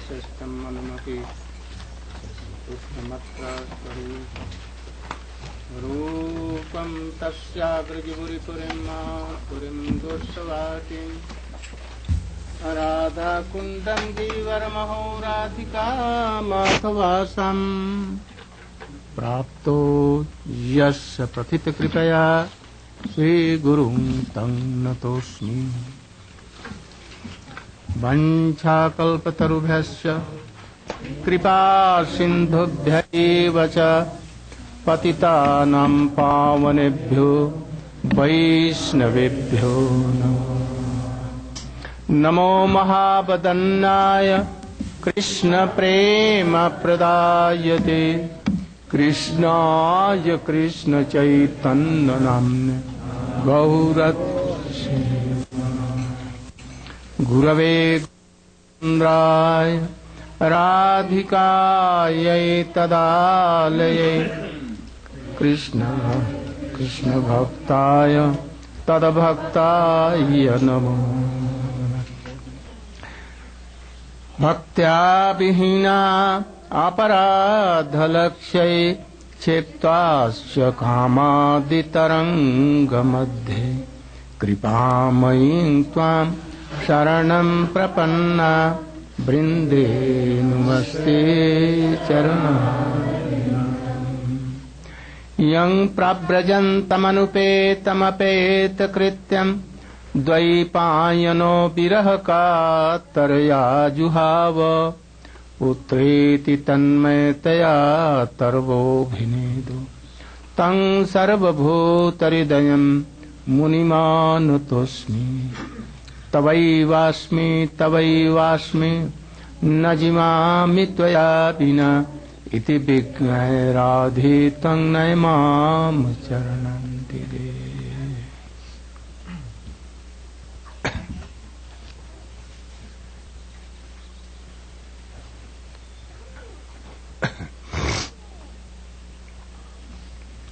प्रशस्तं अनुमपि रूपं तस्याग्रजिपुरीपुरीं पुरीं दुःसवाटीं राधाकुण्डं गीवरमहो राधिका माधवासं प्राप्तो यस्य प्रथितकृपया श्रीगुरुं तं नतोऽस्मि। वञ्चाकल्पतरुभ्यश्च कृपा सिन्धुभ्यैव च पतितानां पावनेभ्यो वैष्णवेभ्यो नमो महावदन्नाय कृष्णप्रेमप्रदायते कृष्णाय कृष्णचैतन्यनाम्ने गौरत्से गुरवे गोविन्दाय राधिकायै तदालये कृष्णभक्ताय तद्भक्ताय नमो। भक्त्या विहीना अपराधलक्ष्यै क्षिप्ताश्च कामादितरङ्गमध्ये कृपामयीं त्वां शरणं प्रपन्ना वृन्दे नमस्ते चरणम्। यं प्रव्रजन्तमनुपेतमपेतकृत्यं द्वैपायनो विरहकातरया जुहाव पुत्रेति तन्मयतया तर्वोऽभिनेदु तं सर्वभूतहृदयं मुनिमानतोऽस्मि। तवैवास्मि न जिमामि त्वया विना इति विज्ञाय राधे तं नयमाम चरणं दिदे।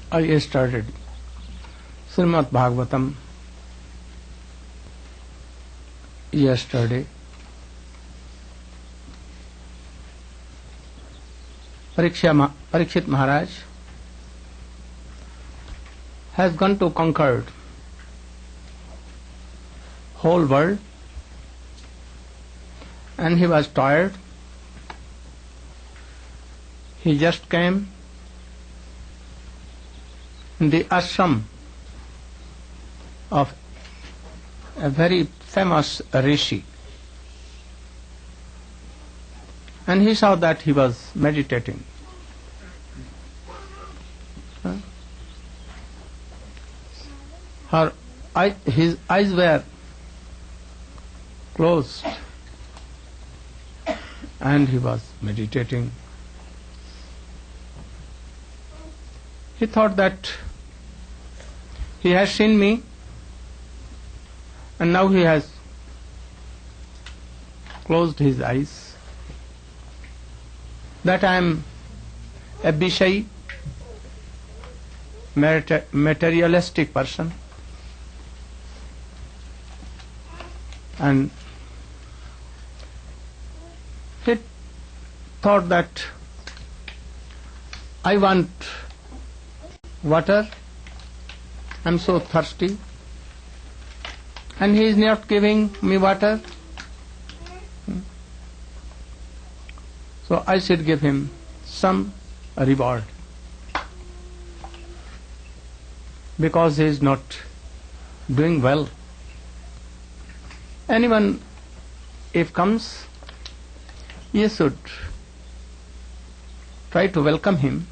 I started Srimad Bhagavatam yesterday. Parikshit Maharaj has gone to conquer whole world, and he was tired. He just came in the ashram of a very famous rishi, and he saw that he was meditating. His eyes were closed and he was meditating. He thought that he has seen me and now he has closed his eyes, that I am a Vishay, materialistic person, and he thought that I want water, I am so thirsty, and he is not giving me water, so I should give him some reward, because he is not doing well. Anyone if comes, you should try to welcome him,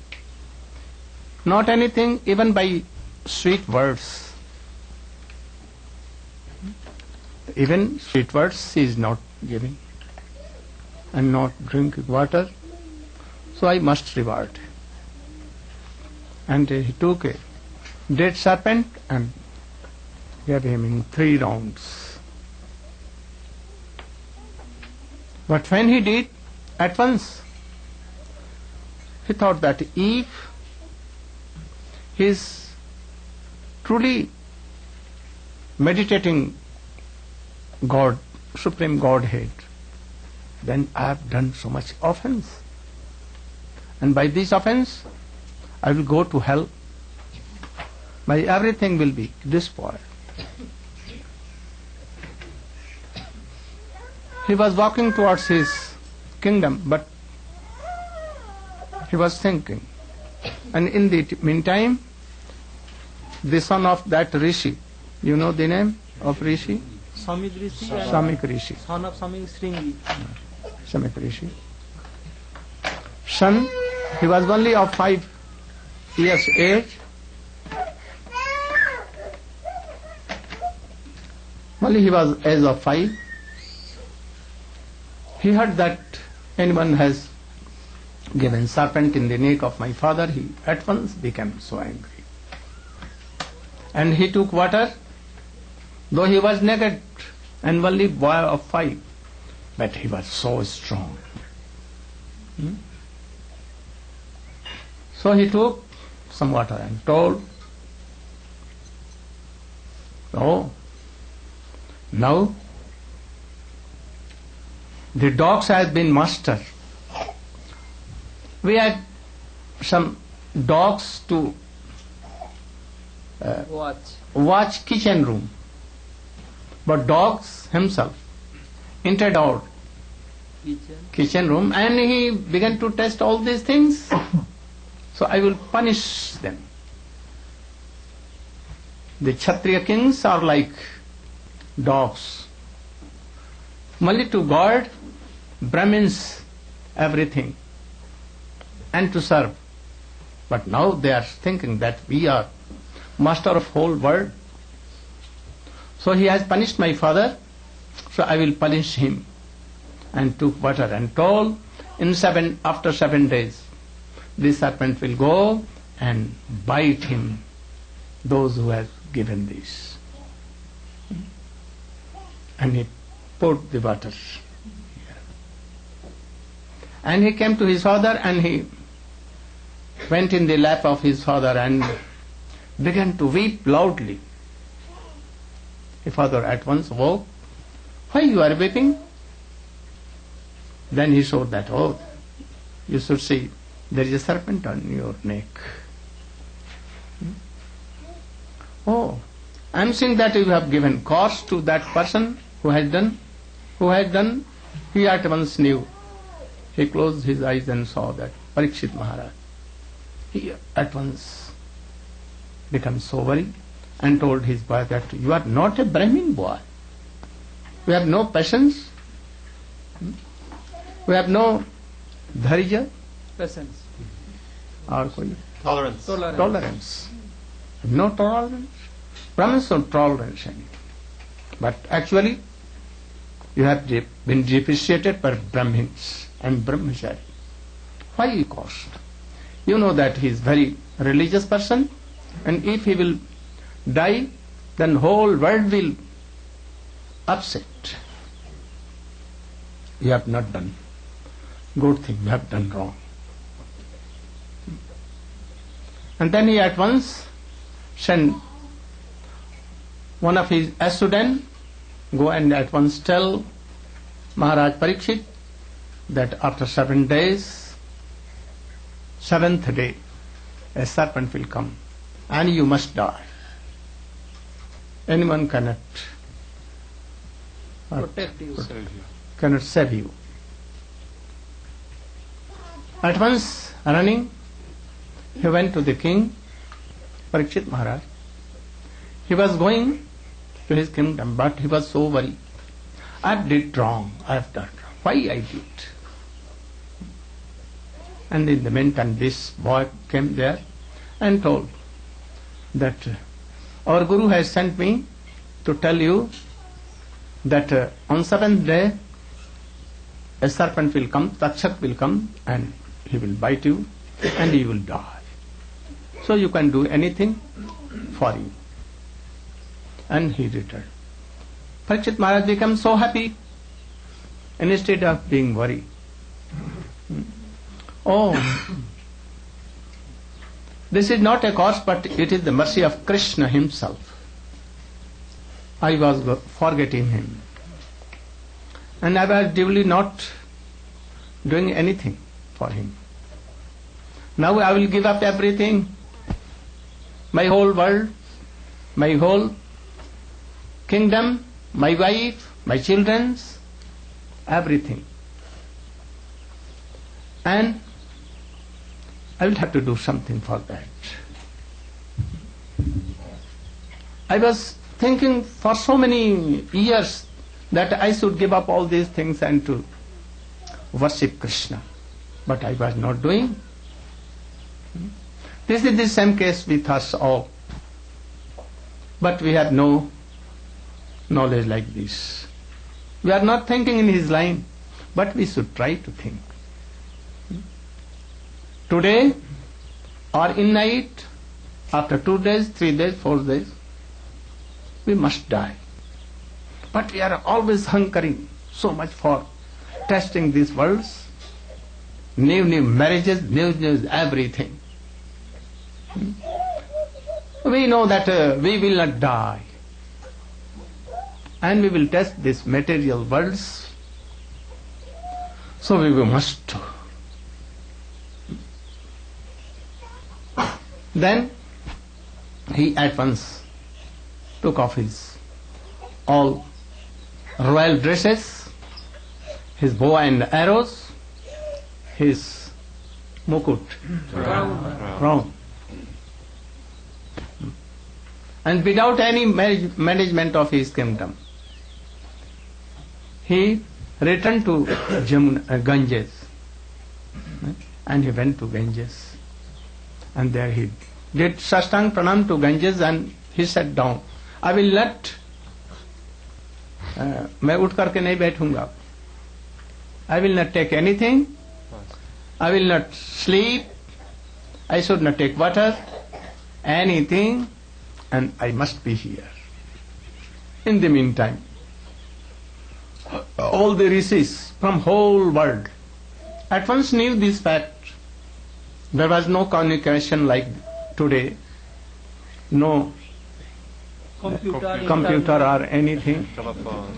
not anything, even by sweet words. Even sweet words he is not giving and not drinking water, so I must reward. And he took a dead serpent and gave him in 3 rounds. But when he did, at once he thought that if he is truly meditating God, Supreme Godhead, then I have done so much offense. And by this offense, I will go to hell. My everything will be despoiled. He was walking towards his kingdom, but he was thinking. And in the meantime, the son of that Rishi, you know the name of Rishi? Samik Rishi. Samik Rishi. Son of Samik Sringi. Samik Rishi. Son, he was only of 5 years age. Only he was age of 5. He heard that anyone has given serpent in the neck of my father. He at once became so angry. And he took water, though he was naked and only boy of 5, but he was so strong. So he took some water and told, "Oh, now the dogs have been master. We had some dogs to watch kitchen room, but dogs himself entered our kitchen room and he began to test all these things. So I will punish them. The Kshatriya kings are like dogs. Only to guard Brahmins everything and to serve. But now they are thinking that we are master of whole world. So he has punished my father, so I will punish him." And took water and told, after 7 days, this serpent will go and bite him, those who have given this. And he poured the water here. And he came to his father and he went in the lap of his father and began to weep loudly. His father at once woke. "Why you are weeping?" Then he showed that, "Oh, you should see, there is a serpent on your neck." "Oh, I am seeing that you have given cause to that person who has done. He at once knew. He closed his eyes and saw that Parikshit Maharaj. He at once became so worried and told his boy that you are not a Brahmin boy. You have no patience. You have no dharya. Patience. Or tolerance. No tolerance. Brahmins don't tolerance anything. But actually, you have been depreciated by Brahmins and Brahmachari. Why you cost? You know that he is very religious person, and if he will die, then whole world will upset. You have not done good thing, you have done wrong." And then he at once sent one of his students, go and at once tell Maharaj Parikshit that after 7 days, 7th day, a serpent will come and you must die. Anyone cannot Protect you. Cannot save you. At once, running, he went to the king, Parikshit Maharaj. He was going to his kingdom, but he was so worried. I did wrong, I have done wrong. Why I did? And in the meantime, this boy came there and told that our Guru has sent me to tell you that on 7th day, a serpent will come, Takshak will come, and he will bite you, and you will die. So you can do anything for you. And he returned. Parikshit Maharaj became so happy instead of being worried. Oh, this is not a cause, but it is the mercy of Krishna himself. I was forgetting him. And I was duly not doing anything for him. Now I will give up everything, my whole world, my whole kingdom, my wife, my children, everything. And I will have to do something for that. I was thinking for so many years that I should give up all these things and to worship Krishna. But I was not doing. This is the same case with us all. But we have no knowledge like this. We are not thinking in his line, but we should try to think. Today or in night, after 2 days, 3 days, 4 days, we must die. But we are always hunkering so much for testing these worlds, new marriages, new everything. We know that we will not die, and we will test these material worlds, so we must. Then he at once took off his all royal dresses, his bow and arrows, his mukut, crown, and without any management of his kingdom, he returned to Ganges, and he went to Ganges, and there he did Sastang Pranam to Ganges, and he sat down. I will not, मैं उठ करके नहीं बैठूंगा. I will not take anything. I will not sleep. I should not take water, anything, and I must be here. In the meantime, all the rishis from whole world at once knew this fact. There was no communication like today, no computer or anything,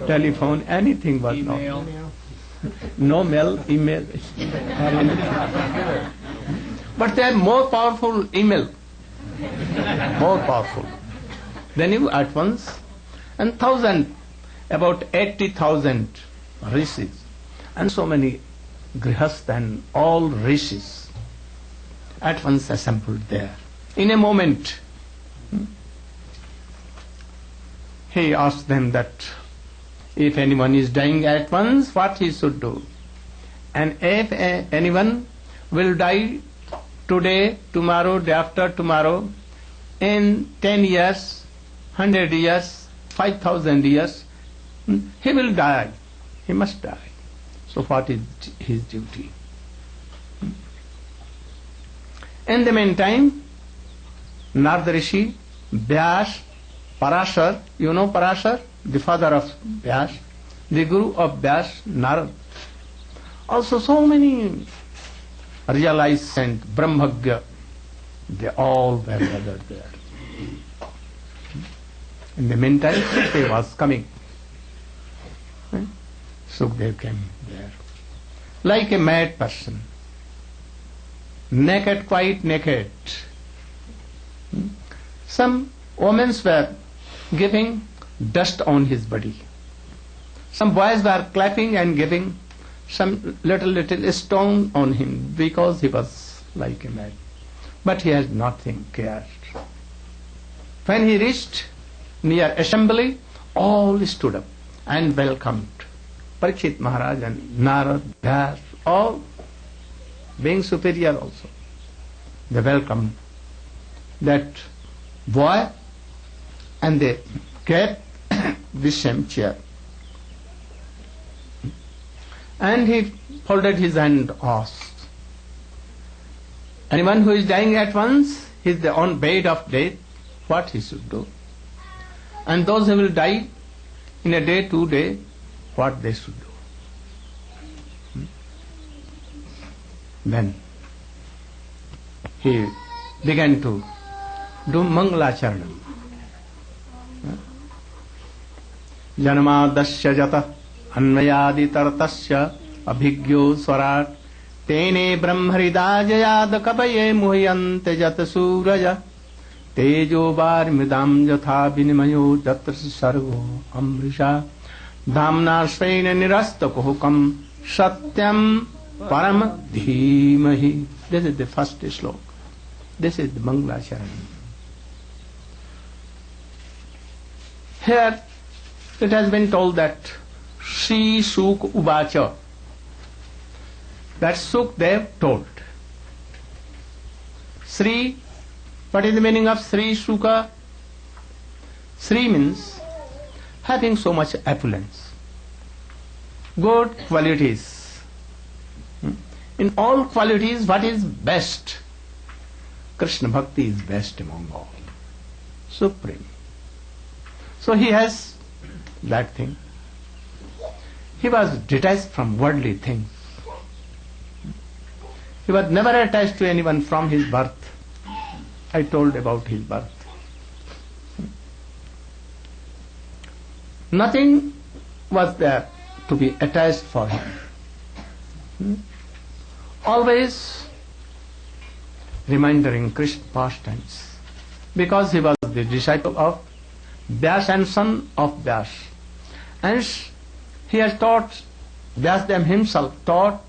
telephone, anything was not. No mail, email, or anything. But they are more powerful email, more powerful. They knew at once, and about 80,000 rishis, and so many grihastha and all rishis at once assembled there. In a moment, he asked them that if anyone is dying at once, what he should do. And if anyone will die today, tomorrow, day after tomorrow, in 10 years, 100 years, 5,000 years, he will die. He must die. So what is his duty? In the meantime, Narada Rishi, Vyas, Parashar, you know Parashar, the father of Vyas, the guru of Vyas, Narada. Also so many realized saints, Brahmagya, they all were gathered there. In the meantime, Sukdev was coming. Sukdev came there. Like a mad person. Naked, quite naked. Some women were giving dust on his body. Some boys were clapping and giving some little stone on him because he was like a man. But he has nothing cared. When he reached near assembly, all stood up and welcomed Parikshit Maharaj and Narad, Vyas, all being superior also. They welcomed that boy and they kept the same chair. And he folded his hand and asked, anyone who is dying at once, he is on bed of death, what he should do? And those who will die in a day, 2 days, what they should do? Then he began to do Mangalacharanam. Janamadasya jata अन्वयादि तरतस्य abhigyo swarat tene brahmhridajayad kapaye muhyante jat suraja tejo var midam jatha vinimayo jatra sarvo amrisha dhamna svaina nirasta kohukam satyam param dhimahi. This is the first slok. This is the Mangala Charani. Here it has been told that Sri Suk Uvacha, that Sukdev told. Sri, what is the meaning of Sri Suka? Sri means having so much opulence, good qualities. In all qualities, what is best? Krishna Bhakti is best among all, supreme. So he has that thing. He was detached from worldly things. He was never attached to anyone from his birth. I told about his birth. Nothing was there to be attached for him. Always reminding Krishna pastimes, because he was the disciple of Vyas and son of Vyas, and he has taught, Vyasdev himself taught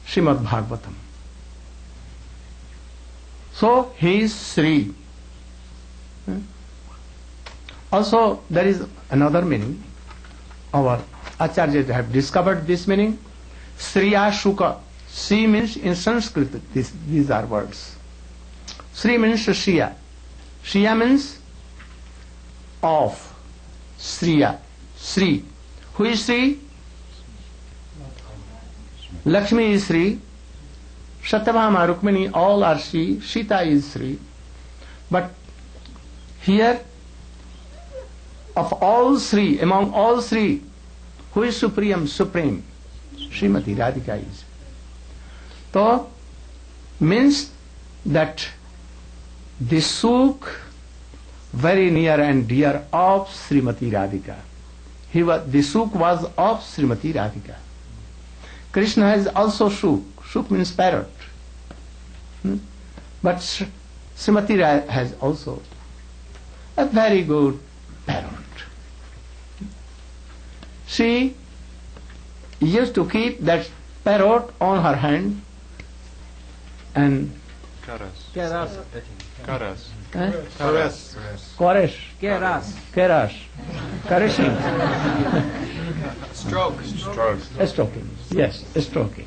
Srimad Bhagavatam. So he is Sri. Also there is another meaning. Our Acharyas have discovered this meaning. Sriya Shuka. Sri means in Sanskrit, these are words. Sri means Shriya. Shriya means of. Sriya. Sri. Who is Sri? Lakshmi is Sri. Satyabhama, Rukmini, all are Sri. Sita is Sri. But here, of all Sri, among all Sri, who is supreme? Supreme. Srimati Radhika is. So, means that the Sukh very near and dear of Srimati Radhika. The Sukh was of Srimati Radhika. Krishna has also Sukh. Sukh means parrot. But Srimati Radhika has also a very good parrot. She used to keep that parrot on her hand and Keras. caressing. Stroking. Yes, stroking.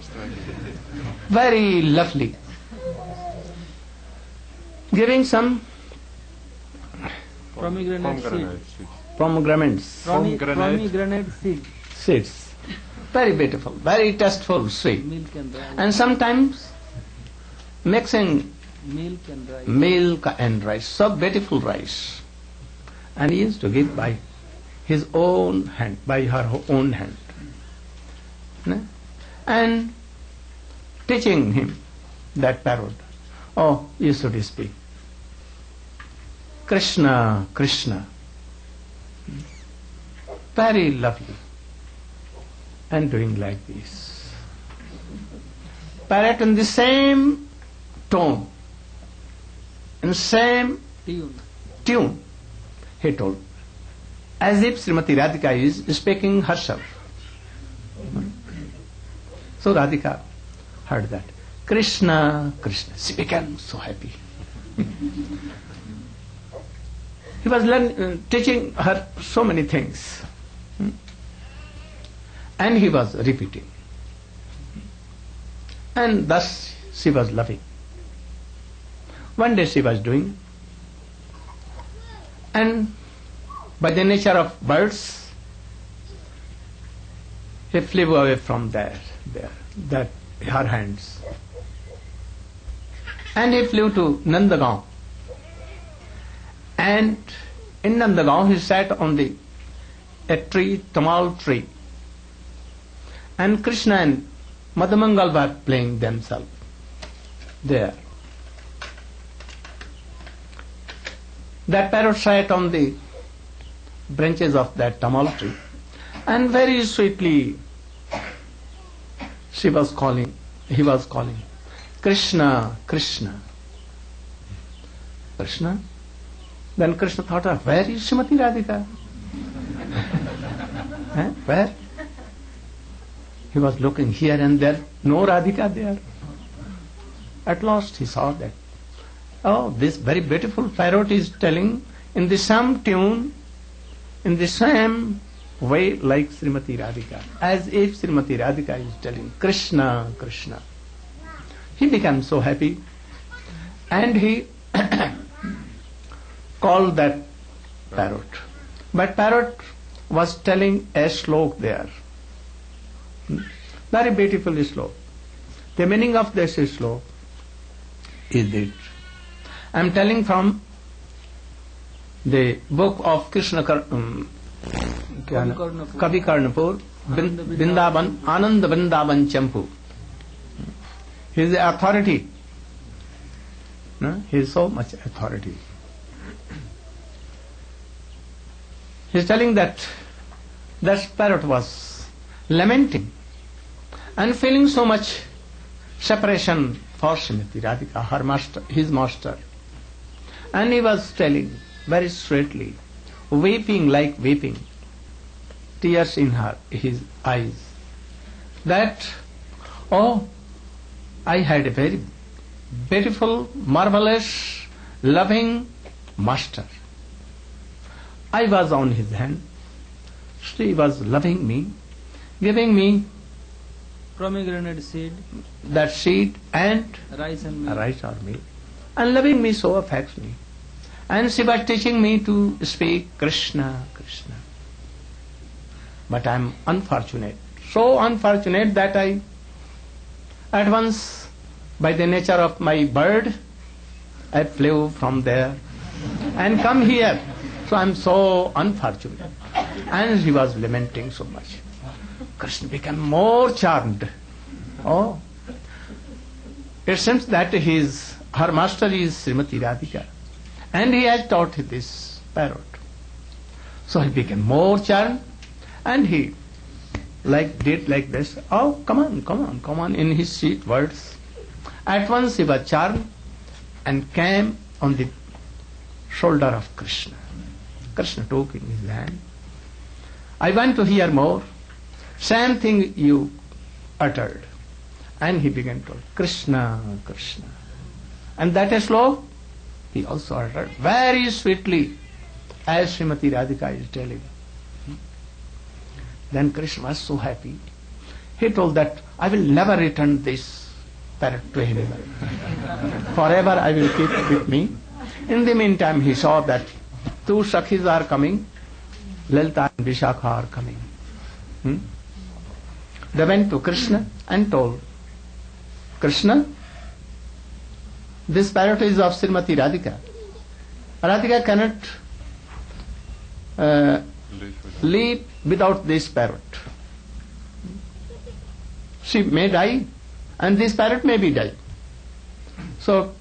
Very lovely. Giving some Pomegranate seed. pomegranates, Pomegranate seed. seeds. Very beautiful, very tasteful, sweet. Milk and rice. And sometimes mixing Milk and rice. milk and rice, so beautiful rice. And he used to give by his own hand, by her own hand. And teaching him that parrot, oh, you should speak Krishna, Krishna. Very lovely. And doing like this. Parrot in the same tone, in same tune, he told, as if Srimati Radhika is speaking herself. So Radhika heard that. Krishna, Krishna. She became so happy. He was teaching her so many things. And he was repeating. And thus she was loving. One day she was doing, and by the nature of birds, he flew away from that her hands. And he flew to Nandagaon. And in Nandagaon he sat on a tree, tamal tree. And Krishna and Madhamangal were playing themselves there. That parrot sat on the branches of that tamal tree and very sweetly She was calling, he was calling, Krishna, Krishna, Krishna. Then Krishna thought, where is Srimati Radhika? Where? He was looking here and there, no Radhika there. At last he saw that, oh, this very beautiful parrot is telling in the same tune, in the same way like Srimati Radhika, as if Srimati Radhika is telling Krishna, Krishna. He became so happy and he called that parrot. But parrot was telling a slok there. Very beautiful slok. The meaning of this slok is it. I am telling from the book of Krishna Kavi Karnapur, Vrindavan, Anand Vrindavan Champu. He is the authority. No? He is so much authority. He is telling that parrot was lamenting and feeling so much separation for Srimati Radhika, her master, his master. And he was telling very sweetly, weeping like weeping, tears in his eyes, that, oh, I had a very beautiful, marvelous, loving master. I was on his hand. She was loving me, giving me pomegranate seed, that seed and rice and milk. Rice or milk, and loving me so affectionately. And she was teaching me to speak Krishna, Krishna. But I am unfortunate, so unfortunate that I at once, by the nature of my bird, I flew from there and come here. So I am so unfortunate. And he was lamenting so much. Krishna became more charmed. Oh, it seems that her master is Srimati Radhika, and he has taught this parrot. So he became more charmed, and he did like this. Oh, come on, in his sweet words. At once he was charmed and came on the shoulder of Krishna. Krishna took in his hand. I want to hear more. Same thing you uttered. And he began to, Krishna, Krishna. And that is slow, he also uttered very sweetly, as Srimati Radhika is telling. Then Krishna was so happy. He told that, I will never return this parrot to anyone. Forever I will keep it with me. In the meantime, he saw that two Sakhis are coming, Lalita and Vishakha are coming. They went to Krishna and told, Krishna, this parrot is of Srimati Radhika. Radhika cannot live without this parrot. She may die and this parrot may be die. So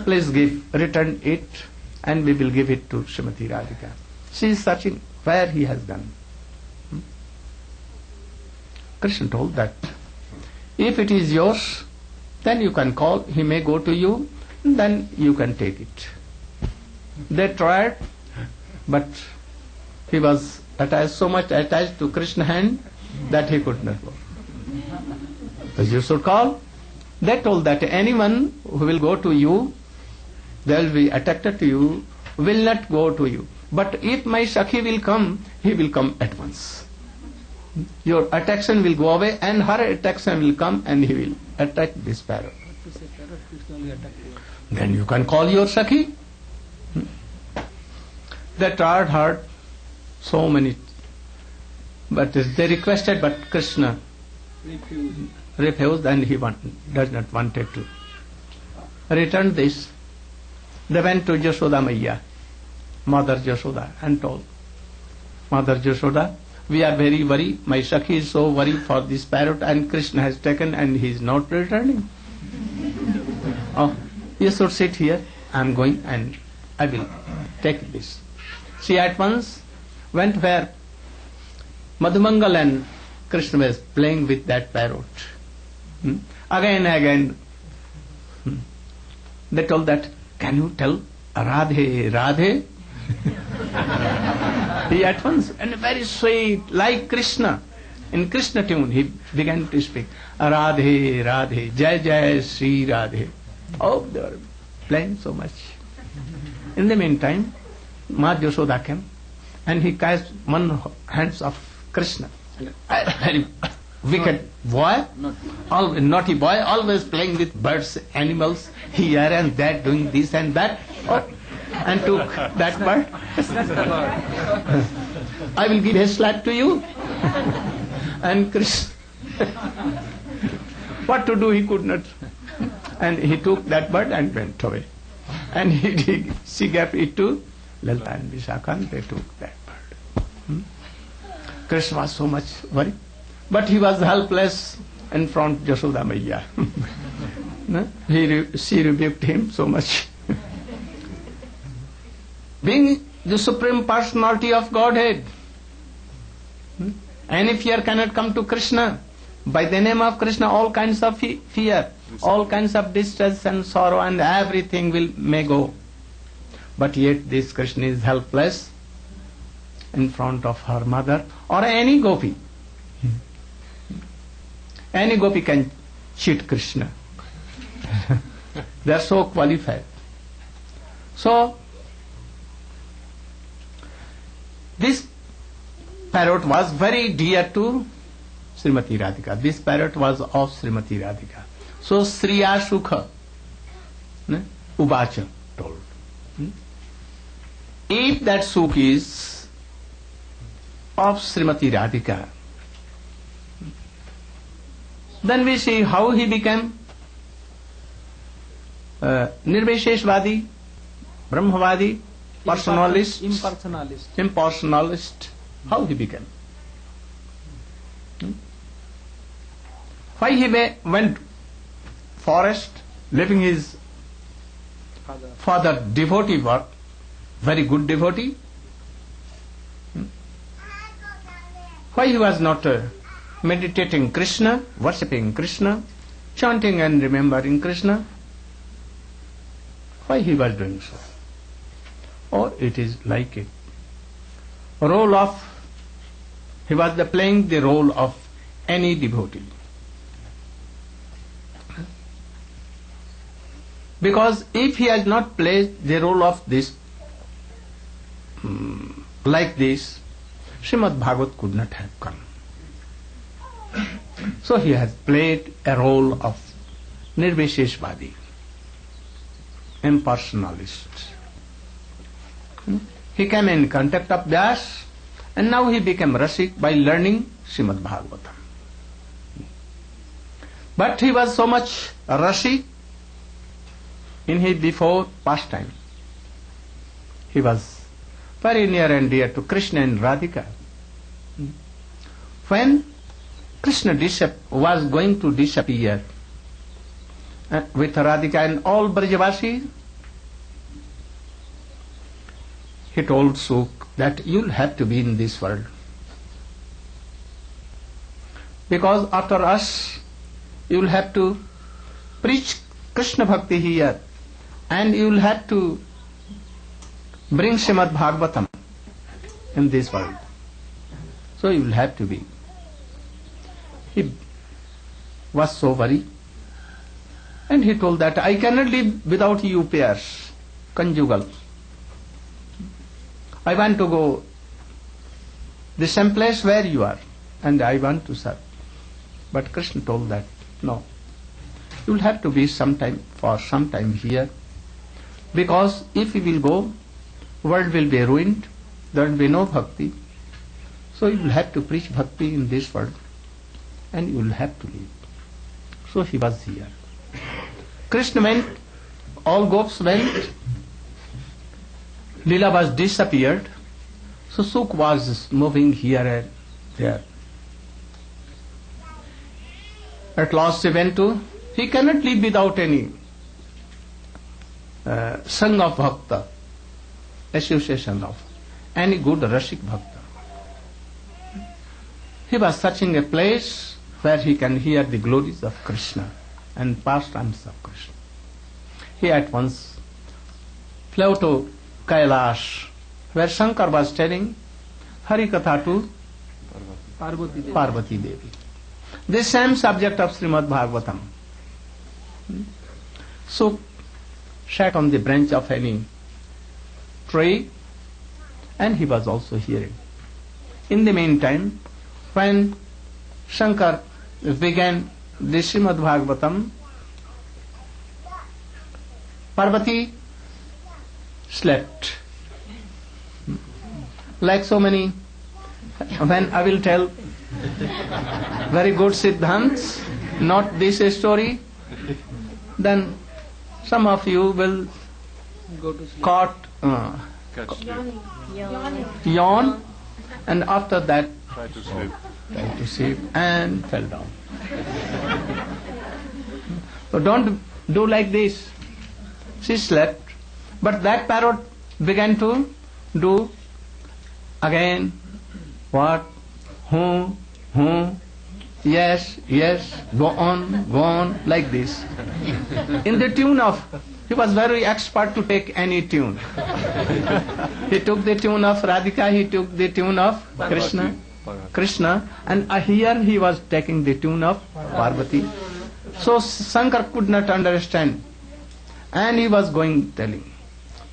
please return it and we will give it to Srimati Radhika. She is searching where he has gone. Krishna told that if it is yours, then you can call, he may go to you, then you can take it. They tried, but he was so much attached to Krishna's hand that he could not go. As you should call, they told that anyone who will go to you, they will be attracted to you, will not go to you. But if my Sakhi will come, he will come at once. Your attraction will go away and her attraction will come and he will attack this parrot. Then you can call your Sakhi. They tried hard, so many, but they requested, but Krishna refused and he does not wanted to return this. They went to Yashoda Maiya, Mother Yashoda, and told, Mother Yashoda, we are very worried. My Sakhi is so worried for this parrot and Krishna has taken and he is not returning. Oh, you should sit here. I am going and I will take this. She at once went where Madhumangal and Krishna was playing with that parrot. Again and again. They told that, can you tell Radhe, Radhe? He at once, and very sweet, like Krishna. In Krishna tune, he began to speak. Radhe, Radhe, Jai Jai Sri Radhe. Oh, they were playing so much. In the meantime, Ma Yashoda came and he cast one hands of Krishna. Very wicked boy, naughty boy, always playing with birds, animals, here and there, doing this and that. Oh, and took that bird. I will give a slap to you. And Krishna, what to do he could not. And he took that bird and went away. And she gave it to Lalita and Vishakha, and they took that bird. Krishna was so much worried. But he was helpless in front of Yashoda Maiya. She rebuked him so much. Being the Supreme Personality of Godhead, any fear cannot come to Krishna. By the name of Krishna, all kinds of fear, all kinds of distress and sorrow and everything may go. But yet this Krishna is helpless in front of her mother or any gopi. Any gopi can cheat Krishna. They are so qualified. So, this parrot was very dear to Srimati Radhika. This parrot was of Srimati Radhika. So Sriya Sukha, Uvacha told. If that Sukh is of Srimati Radhika, then we see how he became Nirvisheshvadi, Brahmavadi, personalist, impersonalist. How he became? Why he went forest, leaving his father devotee work, very good devotee? Why he was not meditating Krishna, worshipping Krishna, chanting and remembering Krishna? Why he was doing so? Or it is like a role of, he was playing the role of any devotee. Because if he has not played the role of this, like this, Srimad Bhagavat could not have come. So he has played a role of Nirvisheshvadi, impersonalist. He came in contact of Vyas, and now he became Rasik by learning Srimad Bhagavatam. But he was so much Rasik in his before pastime. He was very near and dear to Krishna and Radhika. When Krishna was going to disappear with Radhika and all Brajavasi, he told Sukh that you'll have to be in this world. Because after us, you'll have to preach Krishna Bhakti here, and you'll have to bring Srimad Bhagavatam in this world. So you'll have to be. He was so worried, and he told that I cannot live without you pairs, conjugal. I want to go the same place where you are, and I want to serve. But Krishna told that, no, you will have to be some time here, because if you will go, world will be ruined, there will be no bhakti. So you will have to preach bhakti in this world, and you will have to live. So he was here. Krishna went, all gopis went, Leela was disappeared, so Sukh was moving here and there. At last he went to, he cannot live without any Sangha of Bhakta, association of any good Rasik Bhakta. He was searching a place where he can hear the glories of Krishna and pastimes of Krishna. He at once flew to Kailash, where Shankar was telling Hari Katha to Parvati Devi. The same subject of Srimad Bhagavatam. So sat on the branch of any tree, and he was also hearing. In the meantime, when Shankar began the Srimad Bhagavatam, Parvati slept. Like so many, when I will tell very good Siddhants, not this story, then some of you will Go to sleep. yawn, and after that Try to sleep. tried to sleep and fell down. So don't do like this. She slept, but that parrot began to do again what? Who, yes, go on, like this. In the tune of, he was very expert to take any tune. He took the tune of Radhika, he took the tune of Krishna, and here he was taking the tune of Parvati. So Shankar could not understand, and he was going telling.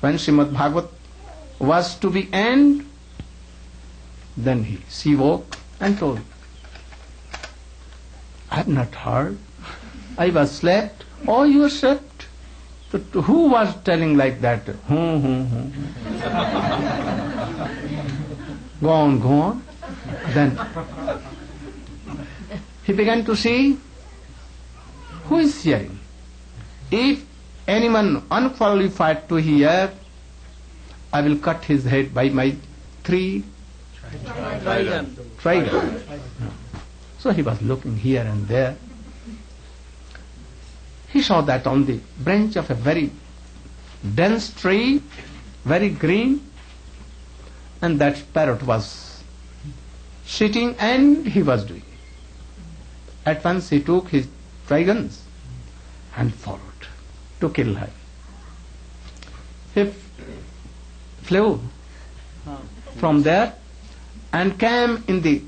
When Srimad Bhagavat was to be end, then she woke and told, I have not heard. I was slept. Oh, you slept. So who was telling like that? Go on. Then he began to see who is hearing. If anyone unqualified to hear, I will cut his head by my trident. So he was looking here and there. He saw that on the branch of a very dense tree, very green, and that parrot was sitting and he was doing. At once he took his dragons and followed to kill her. He flew from there and came in the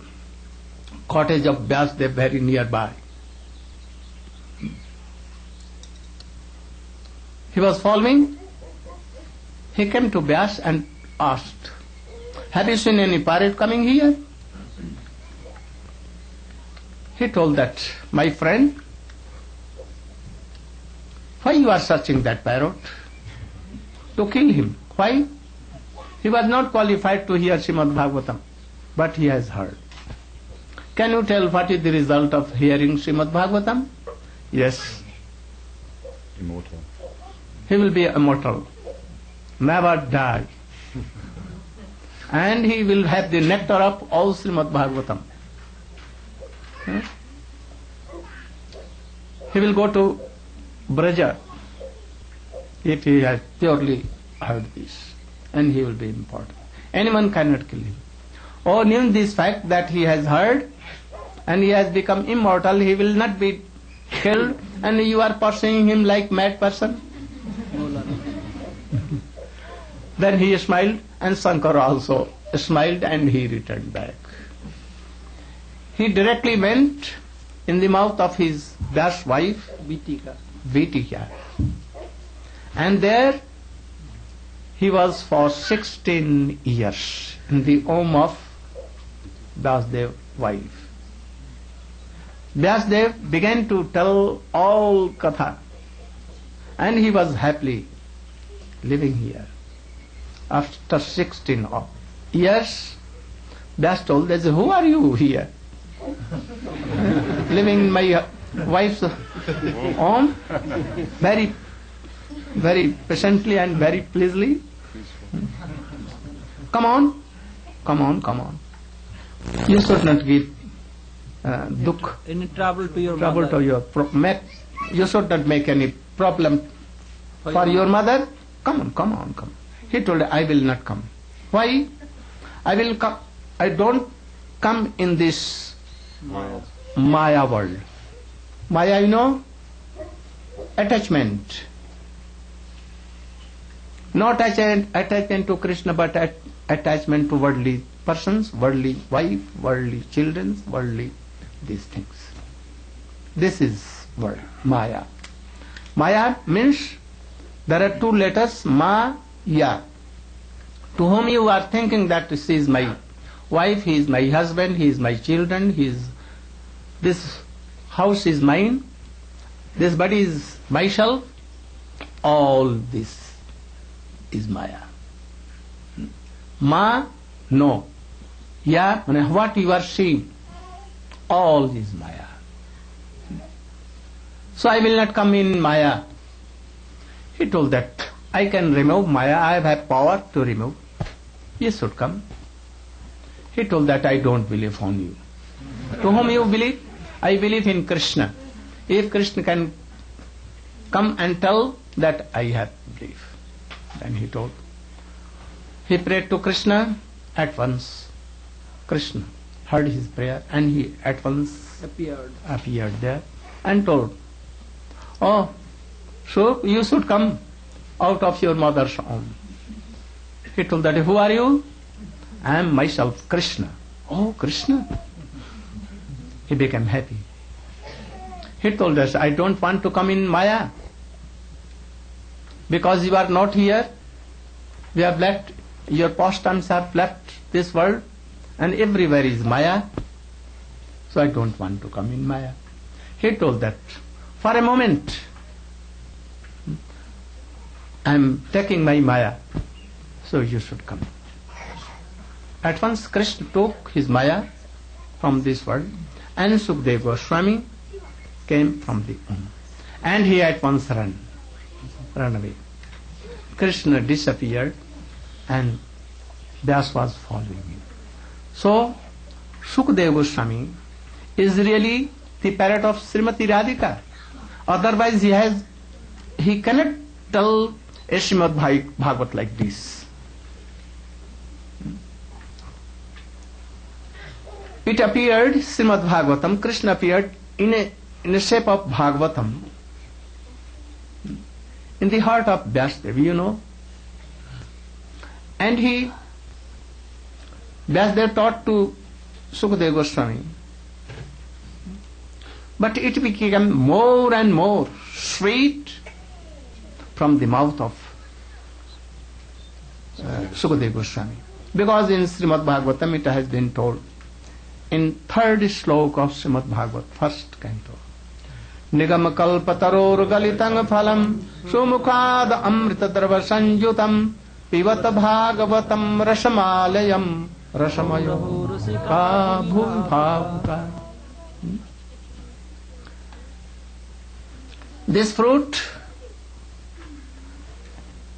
cottage of Vyasdev very nearby. He was following. He came to Vyas and asked, have you seen any parrot coming here? He told that, my friend, why you are searching that parrot? To kill him. Why? He was not qualified to hear Srimad Bhagavatam, but he has heard. Can you tell what is the result of hearing Srimad Bhagavatam? Yes. Immortal. He will be immortal, never die. And he will have the nectar of all Srimad Bhagavatam. He will go to Braja if he has purely heard this, and he will be immortal. Anyone cannot kill him. Oh, knowing this fact that he has heard and he has become immortal, he will not be killed, and you are pursuing him like mad person. Then he smiled, and Shankar also smiled, and he returned back. He directly went in the mouth of his Vyas wife, Vitika. And there he was for 16 years in the home of Vyasdev wife. Vyasdev began to tell all Katha, and he was happily living here. After 16 years, Vyas told, who are you here? Living in my wife's home, very patiently and very pleasantly. Come on. You should not give dukh, Any trouble to your trouble mother. to your you should not make any problem for your mother. Come on. He told, I will not come. Why? I will come. I don't come in this Maya world. Maya, you know, attachment. Not attachment to Krishna, but attachment to worldly persons, worldly wife, worldly children, worldly these things. This is word, Maya. Maya means there are two letters, Ma, Ya. To whom you are thinking that she is my wife, he is my husband, he is my children, this house is mine, this body is myself, all this is Maya. Ma, no. Ya, what you are seeing, all is Maya. So I will not come in Maya. He told that I can remove Maya, I have power to remove. You should come. He told that I don't believe on you. To whom you believe? I believe in Krishna. If Krishna can come and tell that I have belief. Then he told. He prayed to Krishna at once. Krishna heard his prayer and he at once appeared there and told, oh, so you should come out of your mother's womb. He told that, who are you? I am myself, Krishna. Oh, Krishna. He became happy. He told us, I don't want to come in Maya. Because you are not here. We have left, your pastimes have left this world and everywhere is Maya. So I don't want to come in Maya. He told that, for a moment, I am taking my Maya, so you should come. At once Krishna took his Maya from this world and Sukadeva Goswami came from the womb. And he at once ran away. Krishna disappeared and Vyasa was following him. So Sukadeva Goswami is really the parrot of Srimati Radhika. Otherwise he cannot tell a Srimad Bhagavat like this. It appeared, Srimad Bhagavatam, Krishna appeared in a shape of Bhagavatam in the heart of Vyasadeva, you know. And Vyasadeva taught to Sukadeva Goswami. But it became more and more sweet from the mouth of Sukadeva Goswami. Because in Srimad Bhagavatam it has been told, in third slok of Srimad Bhagavat, first canto, Nigam kalpataror galitang phalam sumukhad amritadrava sanjutam pivata bhagavatam rasamalayam rasamayo bhuvbhavuka. This fruit,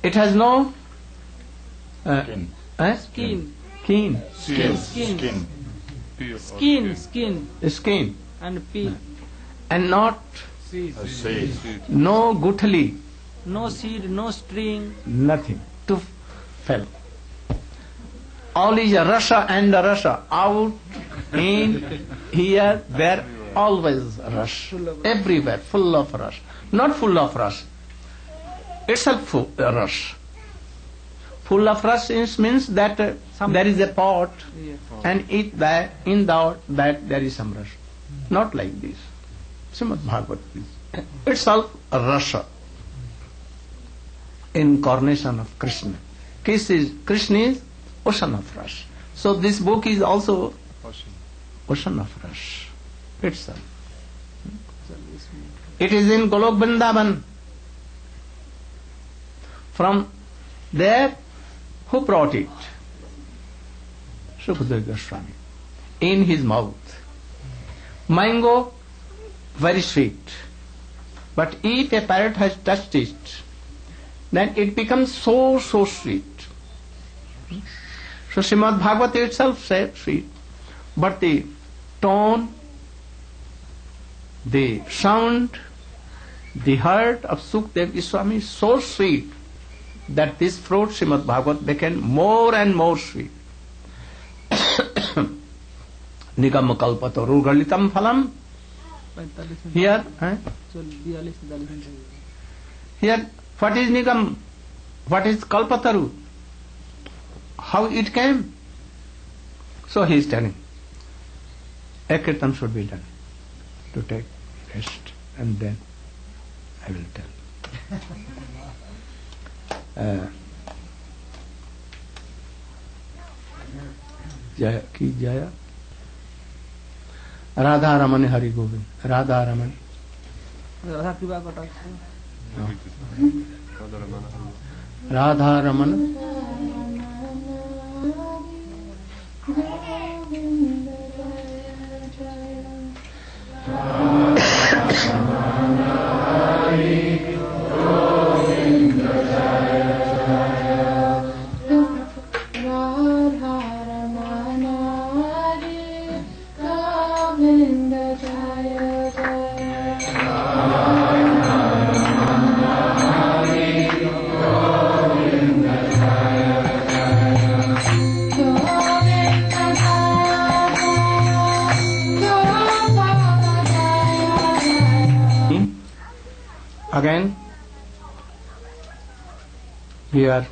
it has no Skin. Skin And peel. and not Seed. no guthali, No seed, no string. nothing to fell. All is a rasa and a rasa. Out, in, here, there, always rush. Everywhere, full of rush. Not full of rush. Itself full rush. Full of rush means that there is a pot and in that there is some rush. Not like this. Srimad Bhagavat is itself a rasa. Incarnation of Krishna. Krishna is ocean of rasa. So this book is also ocean of rasa itself. It is in Golok Vrindavan. From there, who brought it? Sukadeva Goswami. In his mouth. Mango, very sweet. But if a parrot has touched it, then it becomes so sweet. So Srimad Bhagavat itself says sweet. But the tone, the sound, the heart of Sukadeva Goswami is so sweet that this fruit, Srimad Bhagavat, became more and more sweet. Nigam kalpataru galitam phalam Here, here, what is Nigam? What is Kalpataru? How it came? So he is telling, a kirtan should be done to take rest, and then I will tell. Jaya ki Jaya. Radha Raman Hari Govind. Radha Raman. Radha Raman. Again, we are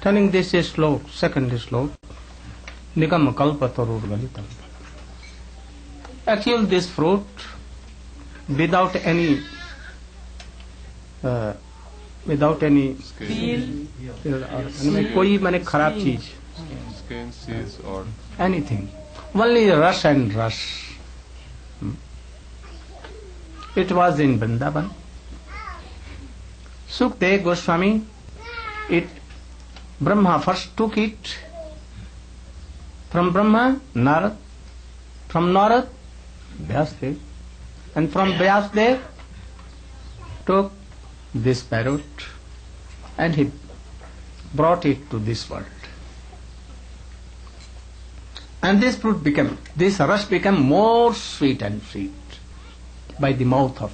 telling this is slow, second slow. Nikam kalpataru galitam. Actually, this fruit, without any कोई माने खराब चीज, skin, seeds, or anything, only rush and rush. It was in Vrindavan. Sukdev Goswami, Brahma first took it from Brahma, Narad, from Narad, Vyasdev, and from Vyasdev took this parrot and he brought it to this world. And this rush became more sweet and sweet by the mouth of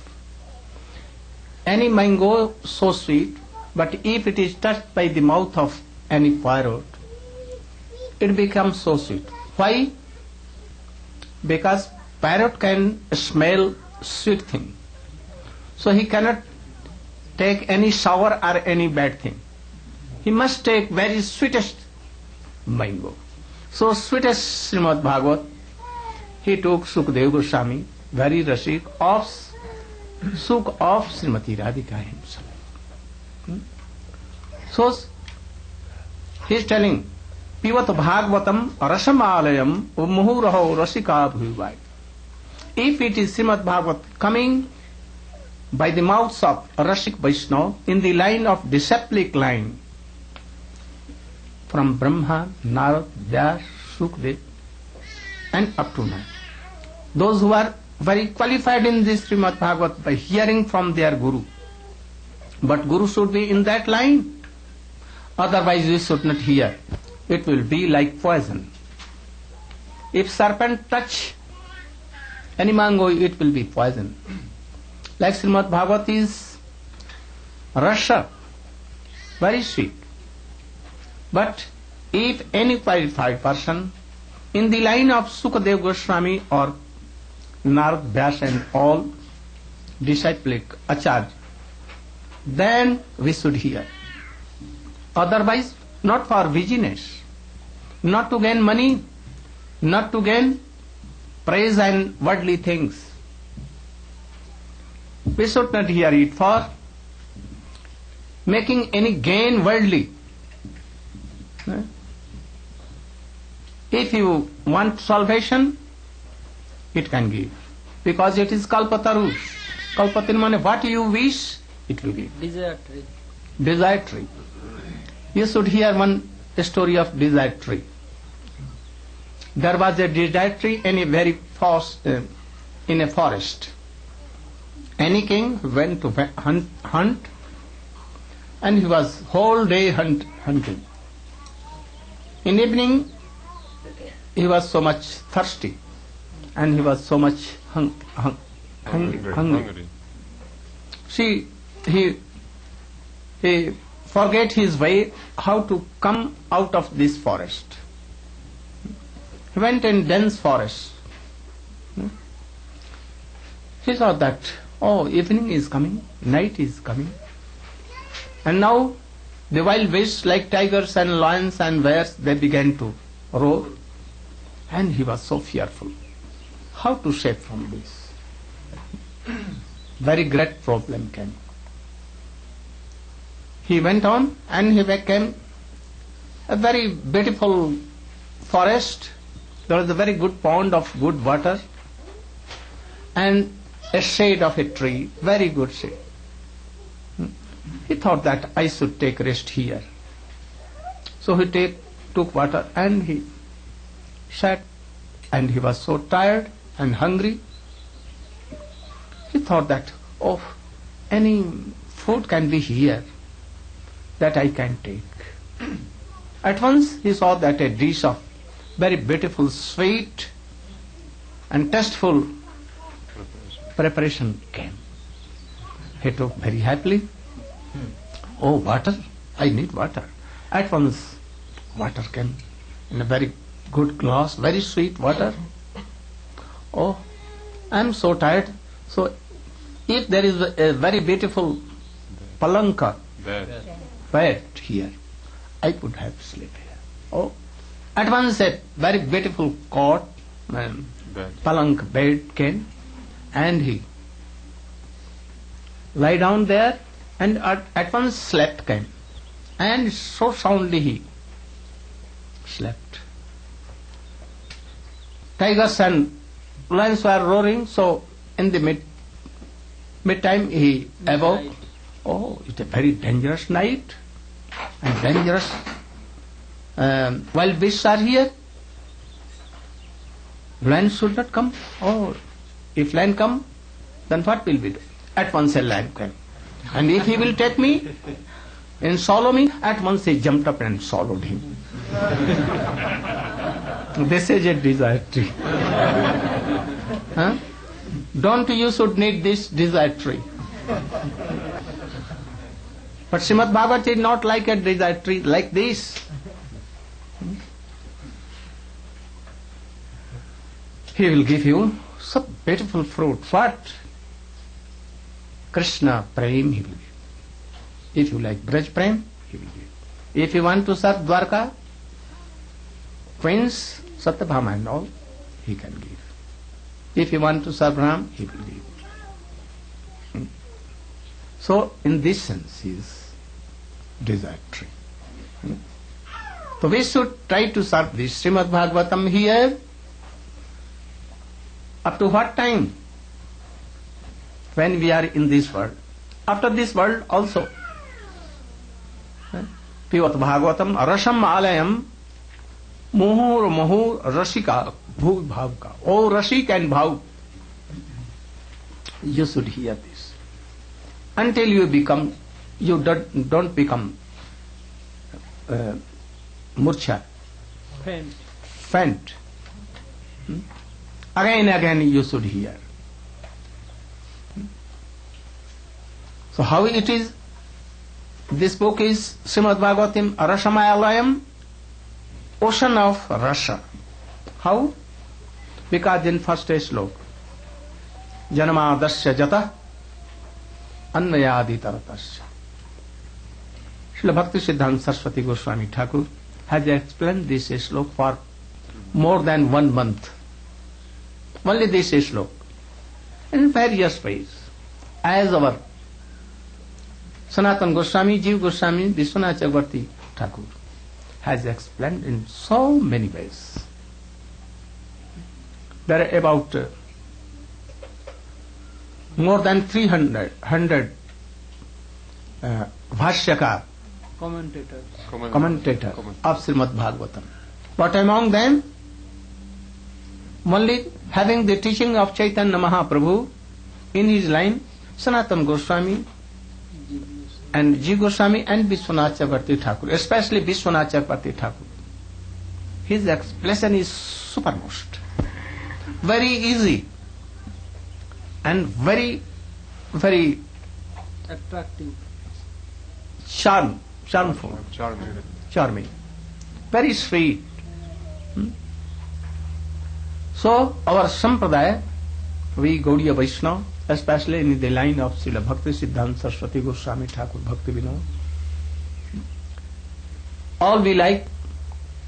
any mango, so sweet, but if it is touched by the mouth of any parrot, it becomes so sweet. Why? Because parrot can smell sweet thing, so he cannot take any sour or any bad thing. He must take very sweetest mango. So sweetest Srimad Bhagavat, he took Sukdev Goswami, very Rashik, of Suk of Srimati Radhika himself. So he is telling, Pivat Bhagavatam Rasamalayam Muhuraho Rasika Bhuvai. If it is Srimad Bhagavat coming by the mouths of Rashik Vaishnava in the line of disciplic line from Brahma, Narad, Vyas, Sukdev and up to now, those who are very qualified in this Srimad Bhagavat by hearing from their Guru. But Guru should be in that line. Otherwise we should not hear. It will be like poison. If serpent touch any mango, it will be poison. Like Srimad Bhagavat is rasa, very sweet. But if any qualified person in the line of Sukadeva Goswami or Narad, Vyas and all disciplic acharya, then we should hear. Otherwise, not for business, not to gain money, not to gain praise and worldly things. We should not hear it for making any gain worldly. If you want salvation, it can give, because it is Kalpataru. Kalpataru means what you wish, it will give. Desire tree. Desire tree. You should hear one story of desire tree. There was a desire tree in a forest. Any king went to hunt, and he was whole day hunting. In evening, he was so much thirsty, and he was so much hungry. See, he forget his way, how to come out of this forest. He went in dense forest. He thought that, oh, evening is coming, night is coming. And now the wild beasts like tigers and lions and bears, they began to roar. And he was so fearful. How to save from this? Very great problem came. He went on and he became a very beautiful forest. There was a very good pond of good water and a shade of a tree, very good shade. He thought that I should take rest here. So he took water and he sat, and he was so tired and hungry. He thought that, oh, any food can be here that I can take. At once he saw that a dish of very beautiful, sweet and tasteful preparation came. He took very happily. Oh, water, I need water. At once water came in a very good glass, very sweet water. Oh, I am so tired. So if there is a very beautiful palanka bed here, I could have sleep here. Oh, at once a very beautiful cot, palank bed came, and he lay down there, and at once slept came, and so soundly he slept. Tigers and lions were roaring, so in the mid-time he awoke. Oh, it's a very dangerous night, and dangerous wild beasts are here. Lion should not come. Oh, if lion come, then what will we do? At once a lion came. And if he will take me and swallow me, at once he jumped up and swallowed him. This is a desire tree. Huh? Don't you should need this desire tree. But Srimad Bhagavatam is not like a desire tree, like this. He will give you some beautiful fruit. What? Krishna Prem he will give. If you like Braj Prem, he will give. If you want to serve Dwarka, Queens, Satyabhama and all, he can give. If you want to serve Ram, he will give. So, in this sense, he is desire tree. So we should try to serve this Srimad Bhagavatam here. Up to what time? When we are in this world. After this world also. Pivat Bhagavatam Rasam Alayam Muhur Muhur Rasika Bhu Bhavka. Oh Rasik and Bhav. You should hear this. Until you don't become murcha. Faint. Again and again you should hear. So how it is? This book is Srimad Bhagavatam Rasamayalayam, ocean of Rasa. How? Because in first slok, Janamadasya Jata Annayadi Taratasya. Srila Bhakti Siddhanta Saraswati Goswami Thakur has explained this slok for more than 1 month. Only this slok. In various ways. As our Sanatana Goswami, Jiva Goswami, Vishwanath Chakravarti Thakur has explained in so many ways. There are about more than 300 Bhashyakar, commentator of Srimad Bhagavatam. But among them, only having the teaching of Chaitanya Mahaprabhu in his line, Sanatana Goswami and Jiva Goswami and Vishwanath Chakravarti Thakur, especially Vishwanath Chakravarti Thakur. His explanation is supermost, very easy and very, very attractive, charmful, charming, very sweet. So our Sampradaya, we Gaudiya Vaishnava, especially in the line of Srila Bhakti Siddhanta Saraswati Goswami Thakur Bhakti Vinod. All we like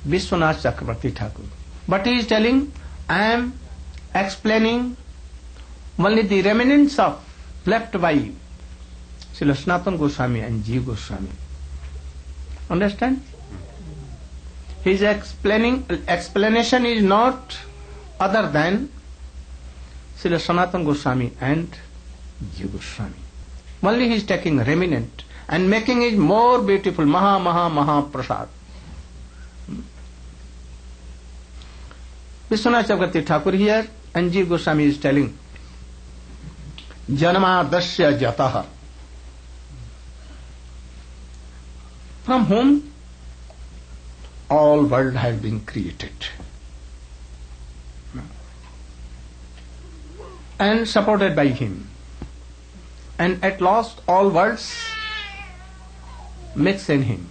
Vishwanath Chakravarti Thakur. But he is telling, I am explaining only the remnants of left by Srila Sanatana Goswami and Jiva Goswami. Understand? His explanation is not other than Srila Sanatana Goswami and Jiva Goswami. Only he is taking remnant and making it more beautiful. Maha Prasad. Vishwanath Chakravarti Thakur here and Jiva Goswami is telling, Janmadasya Jataha. From whom all world has been created. And supported by him. And at last all worlds mix in him.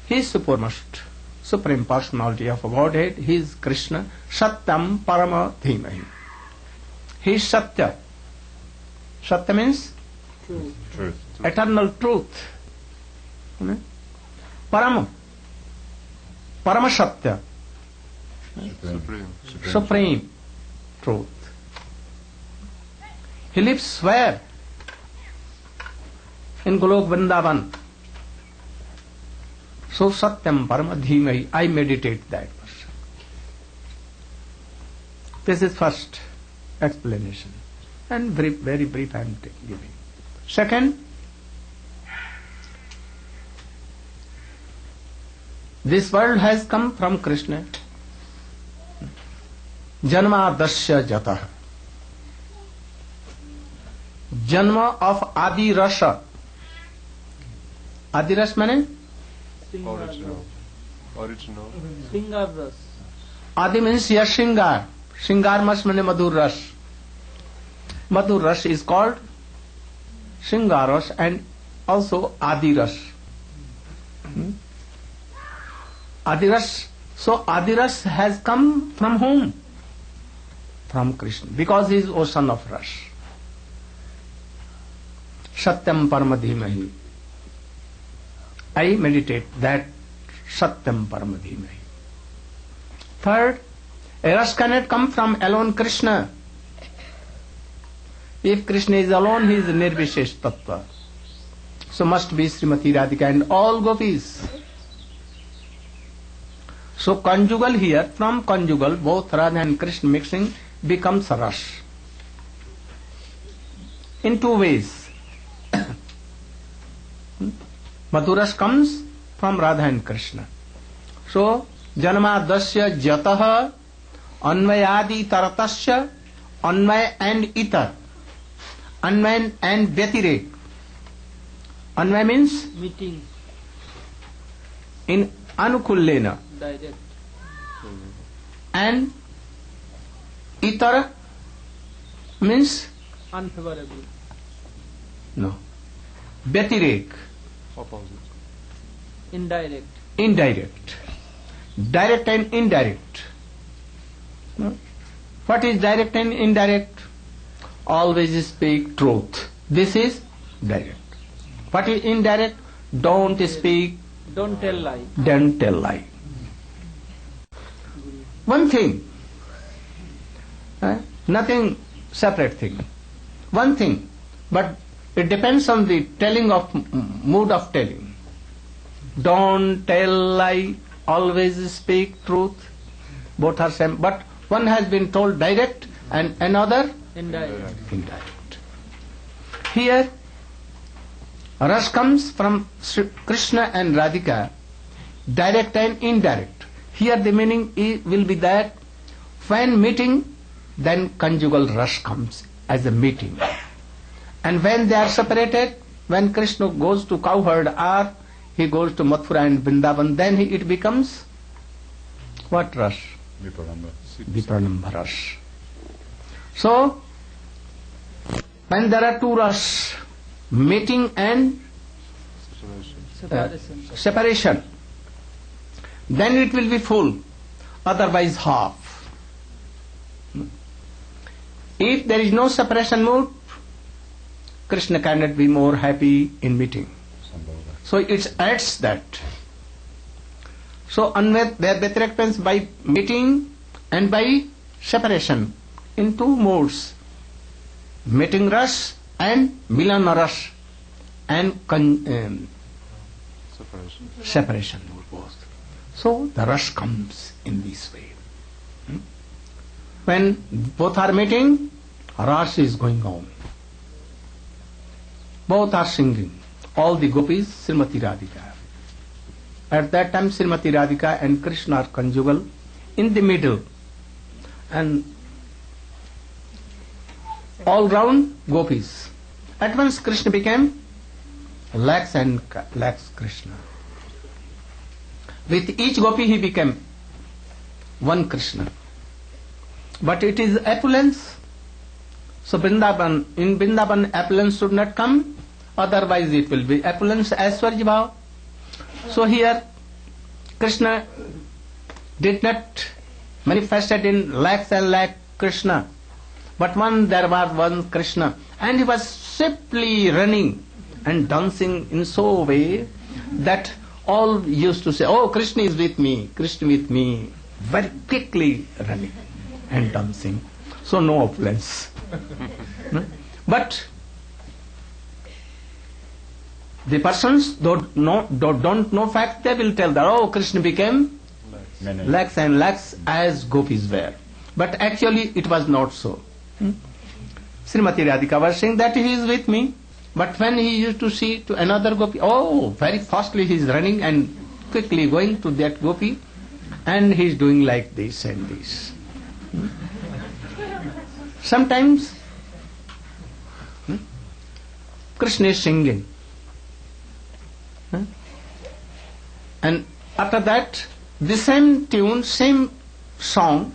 He is supremest, supreme personality of Godhead. He is Krishna, Satyam Parama Dhimahi. He is Satya. Satya means Truth. eternal truth. Parama Satya, supreme truth. He lives where? In Golok Vrindavan. So Satyam Parama Dhimahi, I meditate that person. This is first explanation. And very brief I am giving. Second, this world has come from Krishna. Janmadasya Jatah. Janma of Adi Rasa. Adi Rasa means? Original. Singar ras. Adi means yes, Shingar. Shingar must mean Madhur Ras. Madhur Ras is called Shingar Ras and also Adi Ras. Adi Ras. So Adi Ras has come from whom? From Krishna. Because he is ocean of Ras. Satyam Paramadhimahi. I meditate that Satyam Paramadhimahi. Third, a Ras cannot come from alone Krishna. If Krishna is alone, he is Nirvishesh Tattva. So must be Srimati Radhika and all gopis. So conjugal here, from conjugal, both Radha and Krishna mixing becomes Ras. In two ways. Madhuras comes from Radha and Krishna. So, Janmadasya Jataha Anvayadi Taratasya Anvay and Itar. Anvay and Vyatirek. Anvay means Meeting. in Anukullena. Direct. And Itar means Unfavorable. no. Vyatirek. Opposite. Indirect. Indirect. Direct and indirect. No? What is direct and indirect? Always speak truth. This is direct. What is indirect? Don't speak, Don't tell lie. don't tell lie. One thing. Nothing separate thing. One thing. But it depends on the telling of mood of telling. Don't tell lie, always speak truth. Both are same. But one has been told direct and another Indirect. indirect. Here, Ras comes from Krishna and Radhika, direct and indirect. Here the meaning will be that when meeting, then conjugal Ras comes as a meeting. And when they are separated, when Krishna goes to cowherd or he goes to Mathura and Vrindavan, then it becomes what Ras? Vipranamba Ras. So, when there are two Ras, meeting and separation, then it will be full, otherwise half. If there is no separation mood, Krishna cannot be more happy in meeting. So it adds that. So Advaita means by meeting and by separation in two modes, meeting rush and milana rush, and separation mood both. So the rush comes in this way. When both are meeting, rush is going on. Both are singing. All the gopis, Srimati Radhika. At that time, Srimati Radhika and Krishna are conjugal in the middle. And all round gopis. At once Krishna became lakhs and lakhs Krishna. With each gopi he became one Krishna. But it is opulence. So in Vrindavan opulence should not come, otherwise it will be opulence Aishwarya Bhav. So here Krishna did not manifested in lakhs and lakh Krishna, but there was one Krishna, and he was simply running and dancing in so way that all used to say, "Oh, Krishna is with me, Krishna with me," very quickly running and dancing. So no opulence. But the persons don't know fact, they will tell that, "Oh, Krishna became lakhs and lakhs as gopis were." But actually it was not so. Srimati Radhika was saying that he is with me, but when he used to see to another gopi, oh, very fastly he is running and quickly going to that gopi, and he is doing like this and this. Sometimes Krishna is singing, and after that the same tune, same song,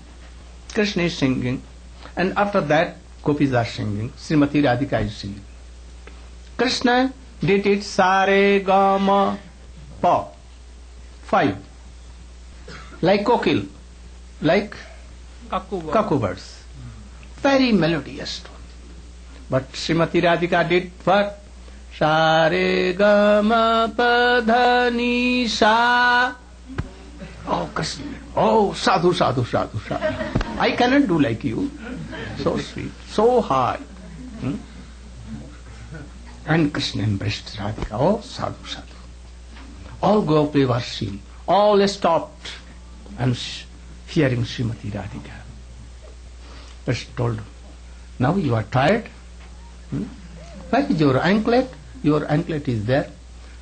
Krishna is singing, and after that gopis are singing, Srimati Radhika is singing. Krishna did it Sare Gama Pa 5, like kokil, like kaku birds, very melodious tone. But Srimati Radhika did what? Sare Gama Pa Dha Ni Sa. Oh Krishna, oh sadhu, sadhu, sadhu, sadhu. I cannot do like you. So sweet, so high. And Krishna embraced Radhika. Oh sadhu, sadhu. All gopis were seen. All stopped and hearing Srimati Radhika. Krishna told, "Now you are tired. Where is your anklet? Your anklet is there."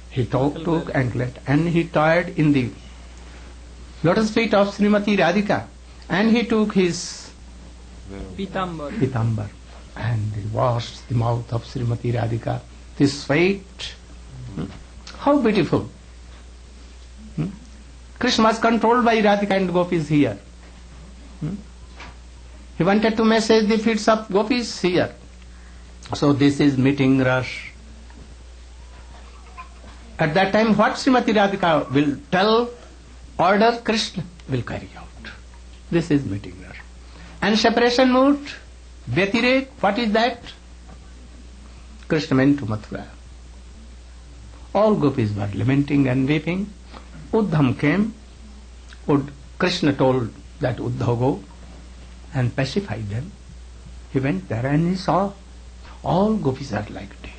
He took anklet and he tied in the lotus feet of Srimati Radhika, and he took his pitambar and he washed the mouth of Srimati Radhika. This sweat, how beautiful. Krishna was controlled by Radhika and gopis here. He wanted to massage the feet of gopis here. So this is meeting rush. At that time, what Srimati Radhika will tell, order, Krishna will carry out. This is meeting rush. And separation mood, Vyatirek, what is that? Krishna went to Mathura. All gopis were lamenting and weeping. Uddham came. Krishna told that Uddhav go and pacify them. He went there and he saw all gopis are like dead.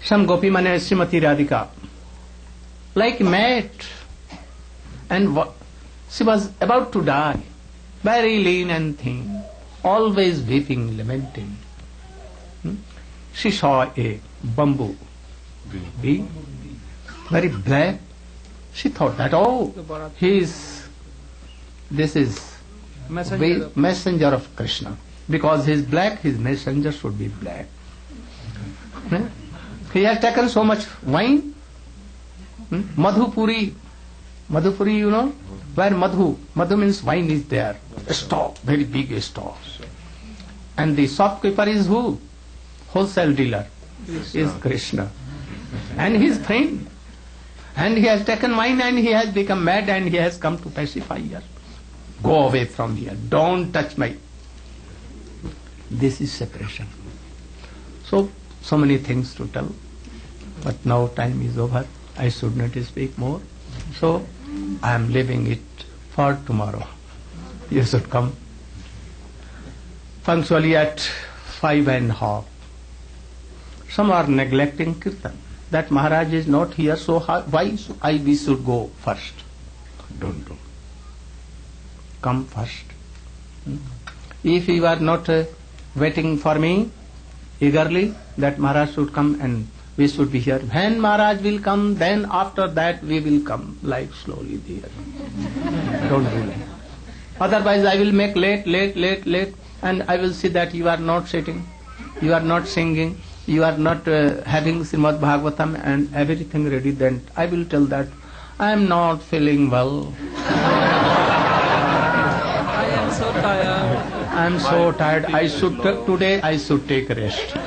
Some gopi mane Srimati Radhika, like mad, and she was about to die, very lean and thin, always weeping, lamenting. She saw a bamboo bee, very black. She thought that, oh, this is messenger of Krishna. Because he is black, his messenger should be black. He has taken so much wine. Madhupuri, you know, where Madhu means wine is there. A store, very big store. And the shopkeeper is who? Wholesale dealer is Krishna. And his friend. And he has taken wine and he has become mad and he has come to pacify her. Go away from here. Don't touch my... This is separation. So many things to tell. But now time is over. I should not speak more. So I am leaving it for tomorrow. You should come punctually at 5:30. Some are neglecting Kirtan. That Maharaj is not here, so why we should go first? Don't do. Come first. If you are not waiting for me eagerly, that Maharaj should come and we should be here. When Maharaj will come, then after that we will come, like slowly there. Don't do that. Otherwise I will make late, and I will see that you are not sitting, you are not singing, you are not having Srimad Bhagavatam and everything ready. Then I will tell that I am not feeling well. I am so tired. I am so tired. Today I should take a rest.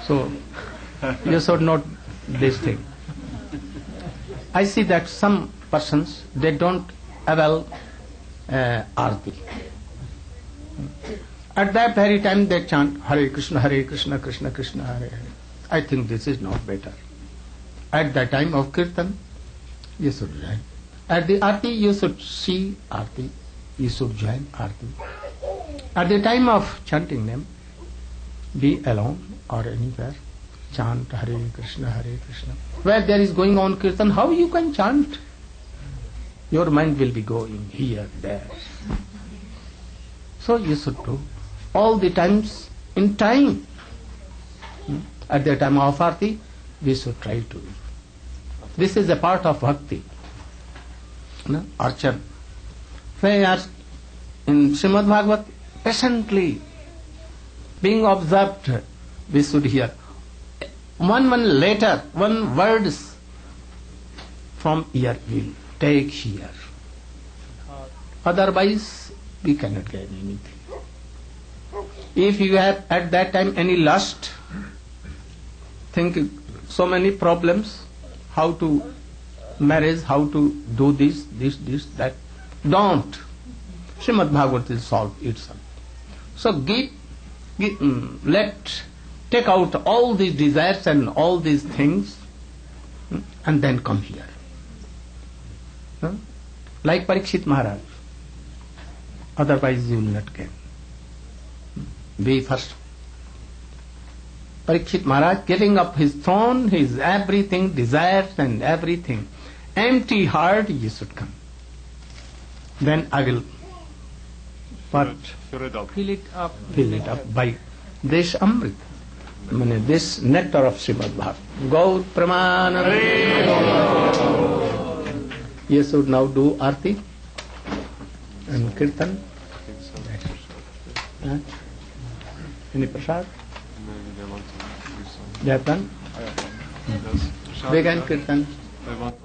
So you should not this thing. I see that some persons, they don't avail Aarti. At that very time they chant Hare Krishna, Krishna Krishna, Hare Hare. I think this is not better. At the time of Kirtan, you should join. At the Aarti, you should see Aarti. You should join Aarti. At the time of chanting them, be alone or anywhere. Chant Hare Krishna, Hare Krishna. Where there is going on Kirtan, how you can chant? Your mind will be going here, there. So you should do all the times in time. At the time of Aarti, we should try to. This is a part of bhakti. Archan. When you are in Srimad Bhagavat, patiently being observed, we should hear. One letter, one words from ear will take here. Otherwise, we cannot gain anything. If you have at that time any lust, think so many problems, how to marriage, how to do this, that. Don't. Srimad Bhagavat will solve itself. So take out all these desires and all these things and then come here. Like Parikshit Maharaj. Otherwise you will not gain. Be first. Parikshit Maharaj giving up his throne, his everything, desires and everything. Empty heart, you should come. Then I will Fill it up. Fill it up. Fill it up by this Amrit. This nectar of Srimad Bhagavatam. Gaur Pramanam. You should now do Aarti and Kirtan. Any prasad? Maybe they want to do some. They have done? Yes. Vegan Kirtan. They want